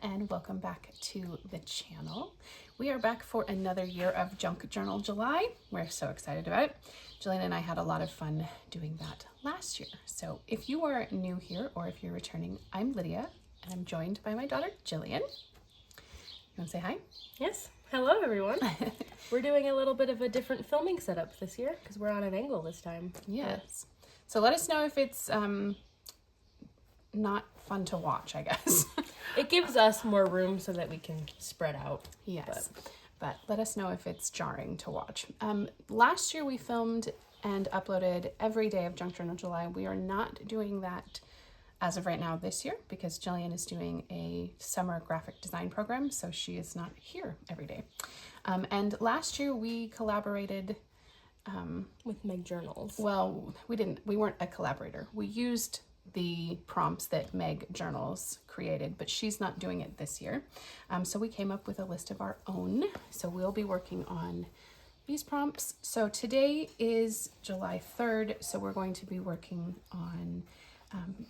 and welcome back to the channel. We are back for another year of Junk Journal July. We're so excited about it. Jillian and I had a lot of fun doing that last year. So if you are new here or if you're returning, I'm Lydia and I'm joined by my daughter Jillian. You want to say hi? Yes. Hello, everyone. We're doing a little bit of a different filming setup this year because we're on an angle this time. Yes. So let us know if it's not fun to watch, I guess. It gives us more room so that we can spread out. Yes, but let us know if it's jarring to watch. Last year we filmed and uploaded every day of Junk Journal July. We are not doing that as of right now this year because Jillian is doing a summer graphic design program, so she is not here every day. And last year we collaborated with Meg Journals. Well, we weren't a collaborator. We used the prompts that Meg Journals created, but she's not doing it this year. So we came up with a list of our own. So we'll be working on these prompts. So today is July 3rd. So we're going to be working on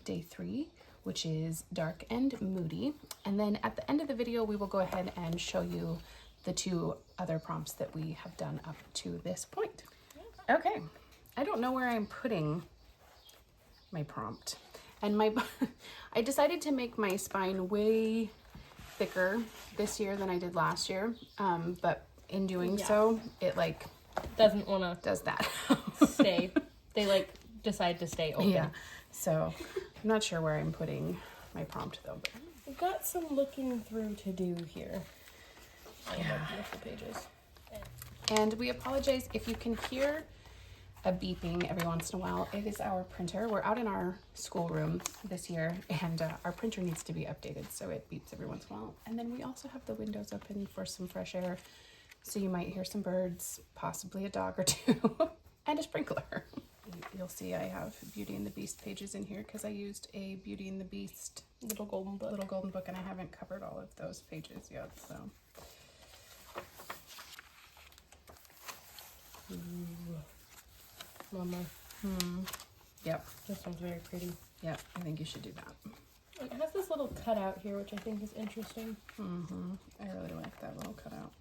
day 3, which is Dark and Moody. And then at the end of the video, we will go ahead and show you the 2 other prompts that we have done up to this point. Okay, I don't know where I'm putting my prompt, and I decided to make my spine way thicker this year than I did last year, but in doing so it like doesn't want to does that stay. They like decide to stay open. Yeah, so I'm not sure where I'm putting my prompt though, but We've got some looking through to do here. Yeah. Beautiful pages. And we apologize if you can hear a beeping every once in a while. It is our printer. We're out in our schoolroom this year, and our printer needs to be updated, so it beeps every once in a while. And then we also have the windows open for some fresh air, so you might hear some birds, possibly a dog or 2, and a sprinkler. You'll see I have Beauty and the Beast pages in here because I used a Beauty and the Beast Little golden book, and I haven't covered all of those pages yet, so. Ooh. Mama. Yep. This one's very pretty. Yep, I think you should do that. It has this little cutout here, which I think is interesting. I really like that little cutout.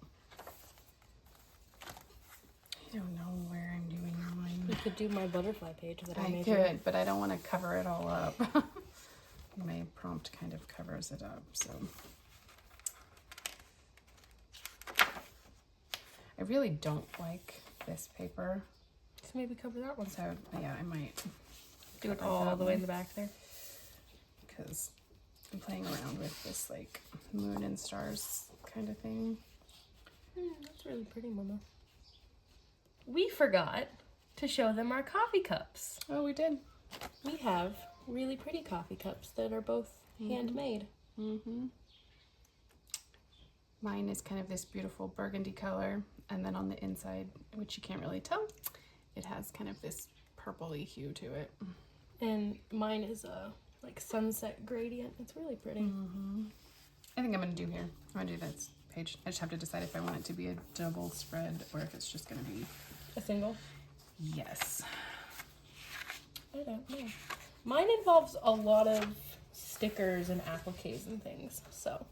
I don't know where I'm doing mine. You could do my butterfly page that I I made. could, but I don't want to cover it all up. My prompt kind of covers it up, so. I really don't like this paper. So maybe cover that one. So yeah, I might Do it all the way in the back there. Because I'm playing around with this like moon and stars kind of thing. That's really pretty, Mama. We forgot to show them our coffee cups. Oh, we did. We have really pretty coffee cups that are both handmade. Mine is kind of this beautiful burgundy color, and then on the inside, which you can't really tell, it has kind of this purpley hue to it. And mine is a like sunset gradient. It's really pretty. I think I'm gonna do here. I'm gonna do this page. I just have to decide if I want it to be a double spread or if it's just gonna be A single? yes. I don't know. Mine involves a lot of stickers and appliques and things, so.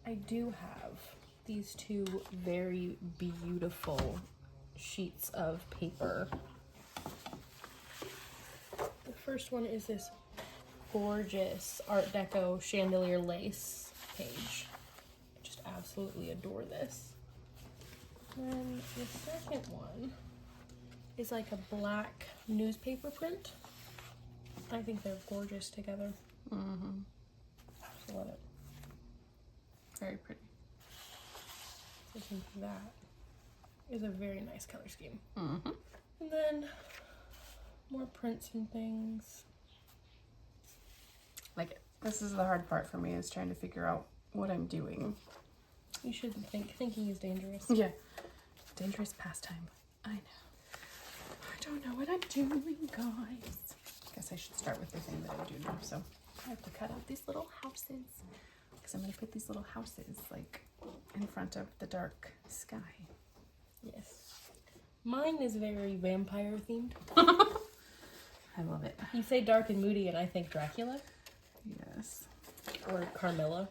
I do have these 2 very beautiful sheets of paper. The first one is this gorgeous Art Deco chandelier lace page. I just absolutely adore this. And the second one is like a black newspaper print. I think they're gorgeous together. Just love it. Very pretty. I think that is a very nice color scheme. And then more prints and things. Like, this is the hard part for me, is trying to figure out what I'm doing. You shouldn't think. Thinking is dangerous. Yeah. Dangerous pastime. I know. I don't know what I'm doing, guys. I guess I should start with the thing that I do know. So I have to cut out these little houses because I'm going to put these little houses like in front of the dark sky. Yes. Mine is very vampire themed. I love it. You say dark and moody and I think Dracula. Yes. or Carmilla.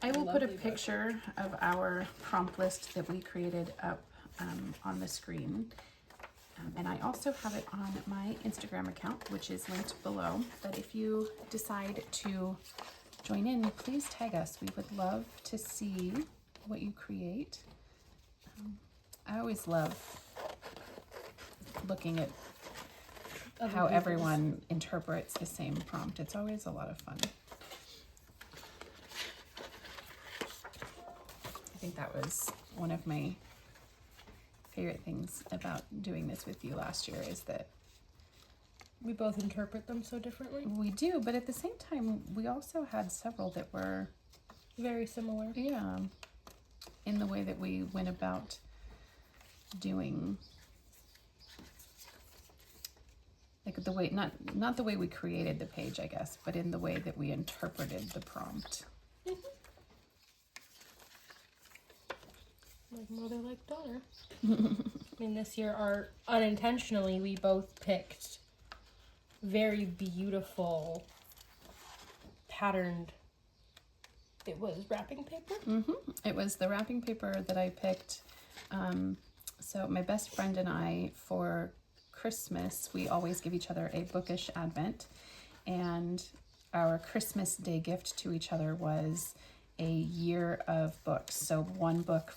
I will put a Lovely book. picture of our prompt list that we created up on the screen. And I also have it on my Instagram account, which is linked below. But if you decide to join in, please tag us. We would love to see what you create. I always love looking at Other how people's. everyone interprets the same prompt. It's always a lot of fun. I think that was one of my favorite things about doing this with you last year, is that We both interpret them so differently. we do, but at the same time, we also had several that were, Very similar. yeah, in the way that we went about doing, like the way, not the way we created the page, I guess, but in the way that we interpreted the prompt. Like mother, like daughter. I mean, this year, unintentionally, we both picked very beautiful patterned. It was wrapping paper. It was the wrapping paper that I picked. So my best friend and I, for Christmas, we always give each other a bookish advent, and our Christmas Day gift to each other was a year of books. So one book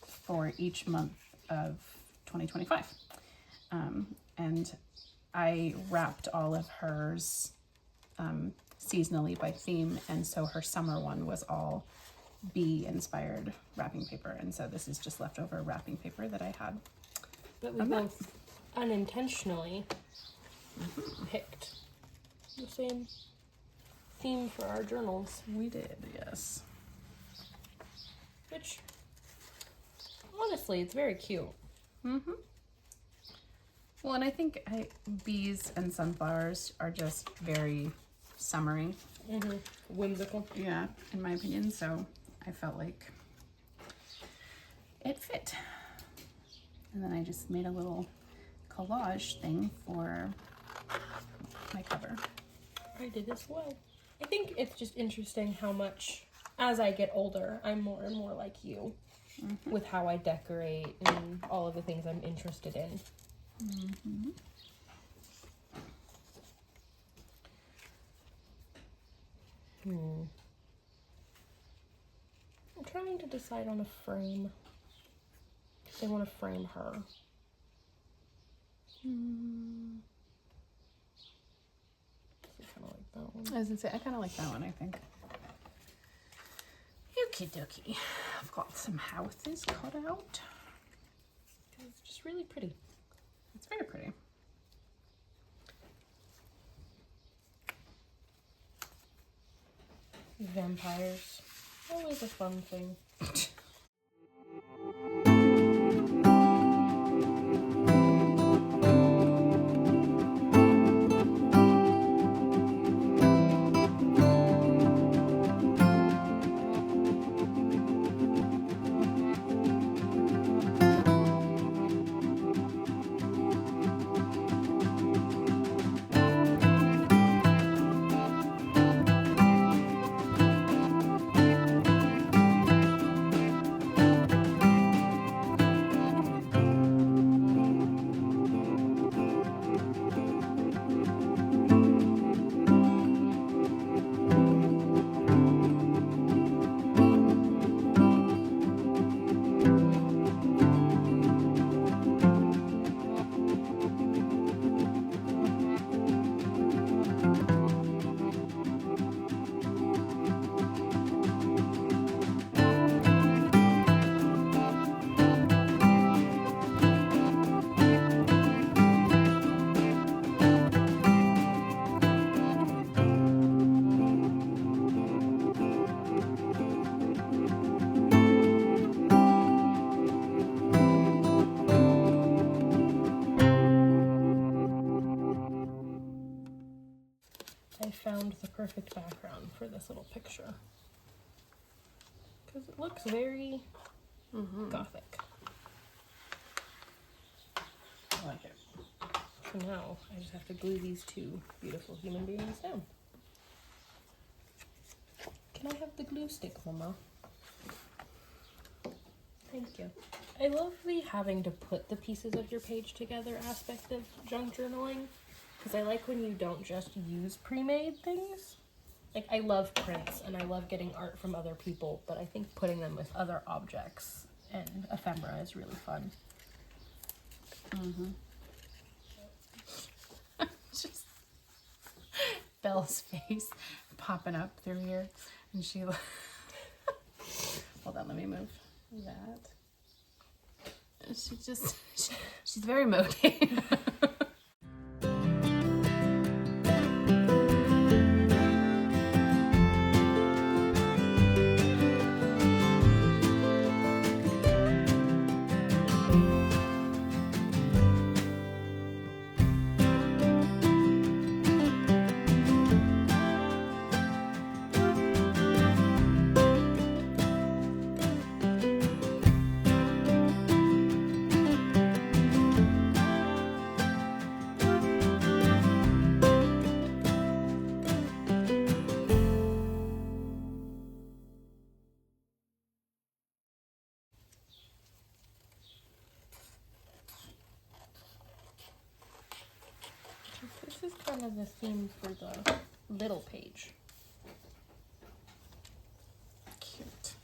for each month of 2025. And I wrapped all of hers seasonally by theme, and so her summer one was all bee inspired wrapping paper, and so this is just leftover wrapping paper that I had. But we both unintentionally picked the same theme for our journals, We did, yes. which honestly, it's very cute. Well, and I think bees and sunflowers are just very summery, Whimsical. yeah, in my opinion, so I felt like it fit. And then I just made a little collage thing for my cover. I did as well. I think it's just interesting how much, as I get older, I'm more and more like you with how I decorate and all of the things I'm interested in. I'm trying to decide on a frame. If I want to frame her. I kind of like that one. I was gonna say, I kind of like that one, I think. Okie dokie. I've got some houses cut out. It's just really pretty. It's very pretty. Vampires. Always a fun thing. I found the perfect background for this little picture. Because it looks very gothic. I like it. So now I just have to glue these two beautiful human beings down. Can I have the glue stick, Mama? Thank you. I love the having to put the pieces of your page together aspect of junk journaling, because I like when you don't just use pre-made things. Like, I love prints and I love getting art from other people, but I think putting them with other objects and ephemera is really fun. Just Belle's face popping up through here, and she hold on, let me move that. She's very moody. This is kind of the theme for the little page. Cute.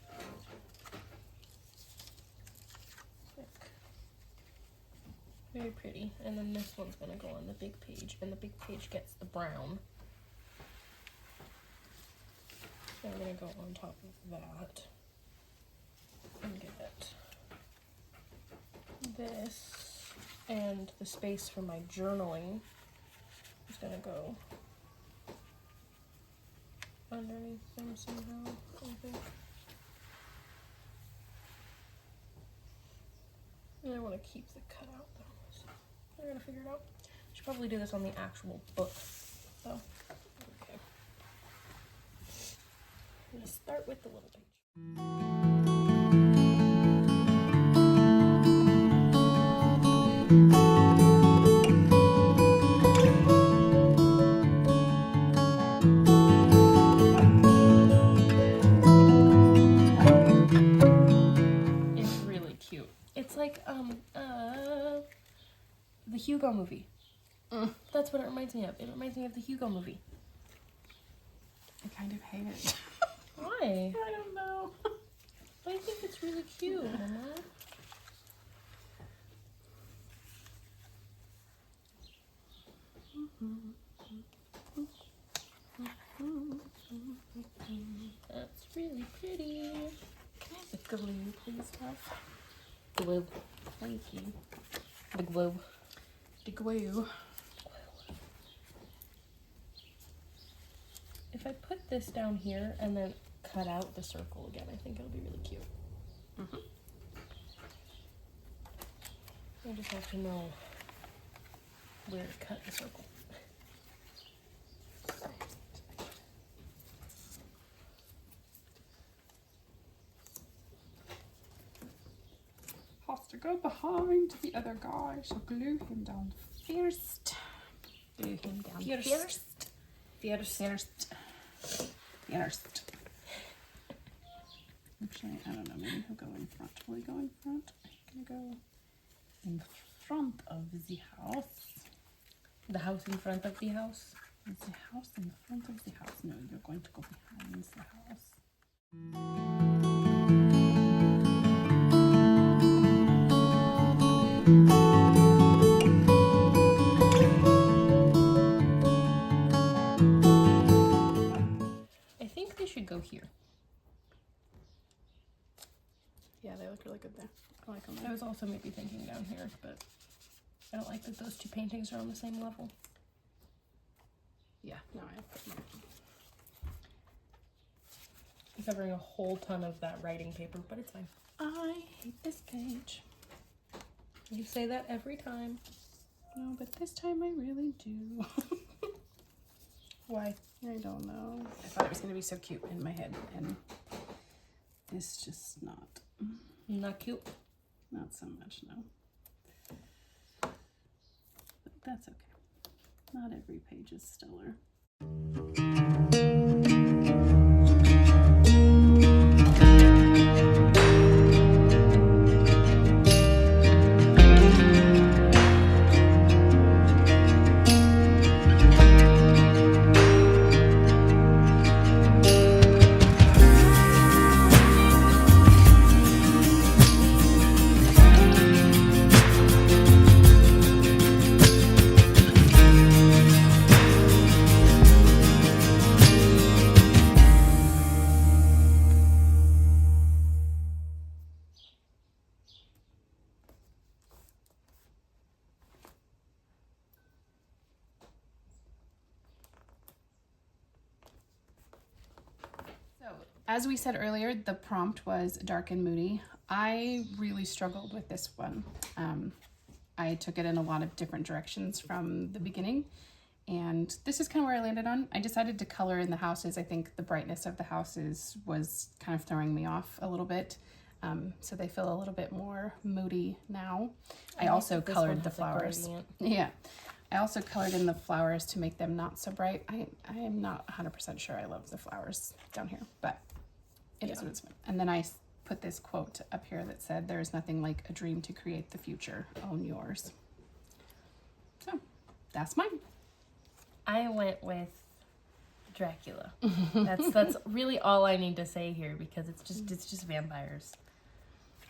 Very pretty. And then this one's gonna go on the big page, and the big page gets the brown. So I'm gonna go on top of that and get this, and the space for my journaling is gonna go underneath them somehow, I think. And I want to keep the cutout though, so I gotta figure it out. Should probably do this on the actual book, so okay. I'm gonna start with the little page. The Hugo movie. That's what it reminds me of. It reminds me of the Hugo movie. I kind of hate it. Why? I don't know. I think it's really cute, Mama. That's really pretty. Can I have the glue, please, love? Glue. Thank you. The glue. The glue. If I put this down here and then cut out the circle again, I think it'll be really cute. I just have to know where to cut the circle. Has to go behind the other guy, so glue him down first. Glue him down first. First. Actually, I don't know, maybe he'll go in front. Will he go in front? I'm gonna go in front of the house. The house in front of the house? The house in front of the house. No, you're going to go behind the house. I think they should go here. Yeah, they look really good there. I like them. I was also maybe thinking down here, but I don't like that those two paintings are on the same level. Yeah, no, I put them. I'm covering a whole ton of that writing paper, but it's fine. I hate this page. You say that every time. No, but this time I really do. Why? I don't know. I thought it was going to be so cute in my head, and it's just not. Not cute? Not so much, no. But that's okay. Not every page is stellar. as we said earlier, the prompt was dark and moody. I really struggled with this one. I took it in a lot of different directions from the beginning, and this is kind of where I landed on. I decided to color in the houses. I think the brightness of the houses was kind of throwing me off a little bit. So they feel a little bit more moody now. I also colored the flowers. Yeah. I also colored in the flowers to make them not so bright. I am not 100% sure I love the flowers down here, but it is what it's. And then I put this quote up here that said, "There is nothing like a dream to create the future. Own yours." So that's mine. I went with Dracula. That's really all I need to say here, because it's just vampires.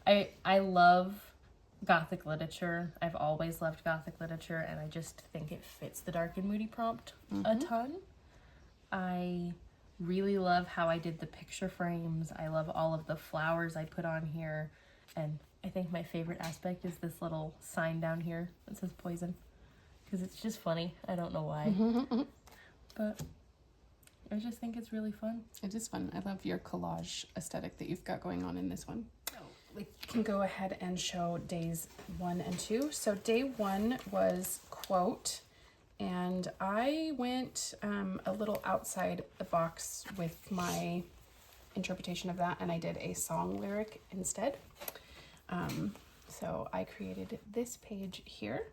I love Gothic literature. I've always loved Gothic literature, and I just think it fits the dark and moody prompt a ton. I really love how I did the picture frames. I love all of the flowers I put on here, and I think my favorite aspect is this little sign down here that says poison, because it's just funny. I don't know why, but I just think it's really fun. It is fun. I love your collage aesthetic that you've got going on in this one. We can go ahead and show days 1 and 2. So day 1 was quote, and I went a little outside the box with my interpretation of that, and I did a song lyric instead. So I created this page here,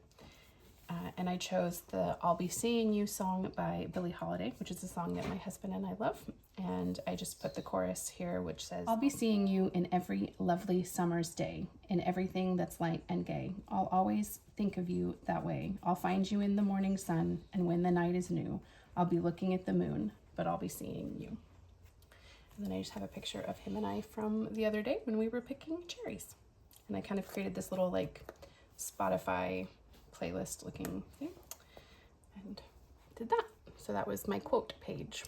and I chose the "I'll Be Seeing You" song by Billie Holiday, which is a song that my husband and I love. And I just put the chorus here, which says, "I'll be seeing you in every lovely summer's day, in everything that's light and gay. I'll always think of you that way. I'll find you in the morning sun, and when the night is new, I'll be looking at the moon, but I'll be seeing you." And then I just have a picture of him and I from the other day when we were picking cherries. And I kind of created this little like Spotify playlist looking thing and did that. So that was my quote page.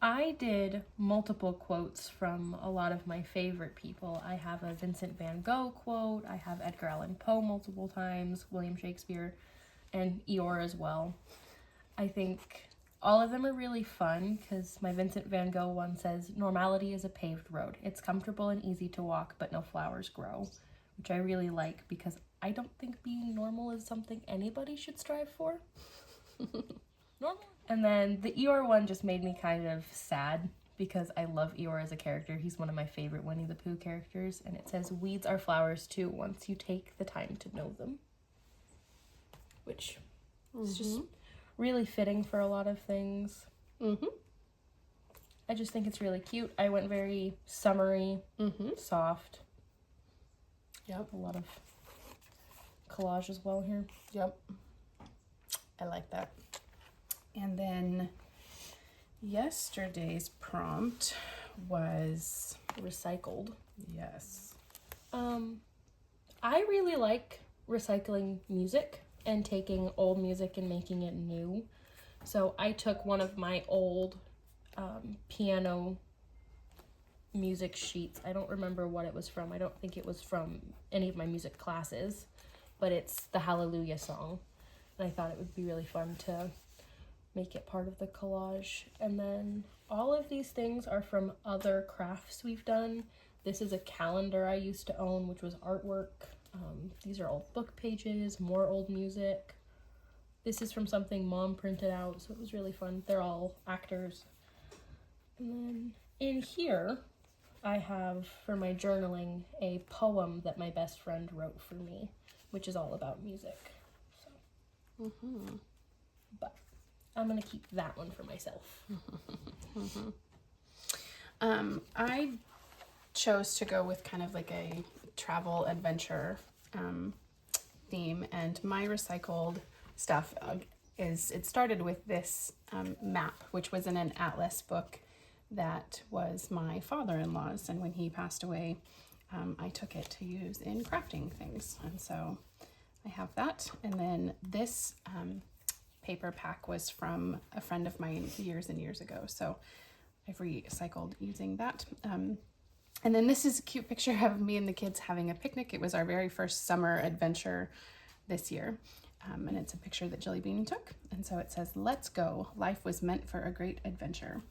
I did multiple quotes from a lot of my favorite people. I have a Vincent van Gogh quote, I have Edgar Allan Poe multiple times, William Shakespeare, and Eeyore as well. I think all of them are really fun, because my Vincent van Gogh one says, "Normality is a paved road. It's comfortable and easy to walk, but no flowers grow," which I really like, because I don't think being normal is something anybody should strive for. Normal. And then the Eeyore one just made me kind of sad, because I love Eeyore as a character. He's one of my favorite Winnie the Pooh characters. And it says, "Weeds are flowers too, once you take the time to know them." Which is just really fitting for a lot of things. I just think it's really cute. I went very summery, soft. Yep. A lot of collage as well here. Yep. I like that. And then yesterday's prompt was Recycled. yes. I really like recycling music and taking old music and making it new. So I took one of my old piano music sheets. I don't remember what it was from. I don't think it was from any of my music classes, but it's the Hallelujah song. And I thought it would be really fun to make it part of the collage. And then all of these things are from other crafts we've done. This is a calendar I used to own, which was artwork. These are old book pages, more old music. This is from something Mom printed out, so it was really fun. They're all actors. And then in here, I have, for my journaling, a poem that my best friend wrote for me, which is all about music. So. But I'm going to keep that one for myself. I chose to go with kind of like a travel adventure theme, and my recycled stuff it started with this map, which was in an atlas book that was my father-in-law's, and when he passed away, I took it to use in crafting things, and so I have that. And then this paper pack was from a friend of mine years and years ago, so I've recycled using that. And then this is a cute picture of me and the kids having a picnic. It was our very first summer adventure this year. And it's a picture that Jilly Bean took. And so it says, "Let's go. Life was meant for a great adventure."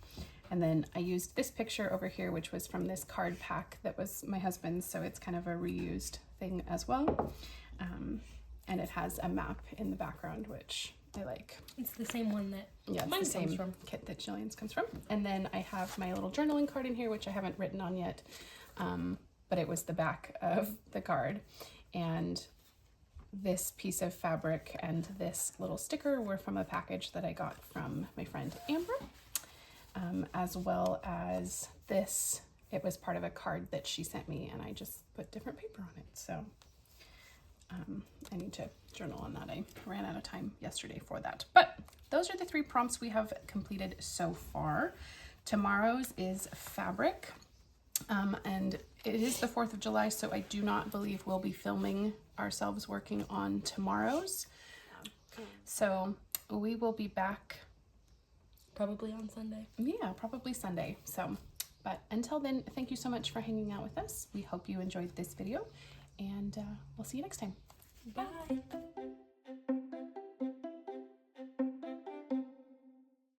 And then I used this picture over here, which was from this card pack that was my husband's. So it's kind of a reused thing as well. And it has a map in the background, which I like. It's the same one that Yeah, it's mine the same comes from. kit that Jillian's comes from. And then I have my little journaling card in here, which I haven't written on yet. But it was the back of the card. And this piece of fabric and this little sticker were from a package that I got from my friend Amber, as well as this. It was part of a card that she sent me, and I just put different paper on it. So I need to journal on that. I ran out of time yesterday for that. But those are the 3 prompts we have completed so far. Tomorrow's is fabric. And it is the 4th of July, so I do not believe we'll be filming ourselves working on tomorrow's. So we will be back Probably on Sunday. Yeah, probably Sunday. So, but until then, thank you so much for hanging out with us. We hope you enjoyed this video, and we'll see you next time. Bye.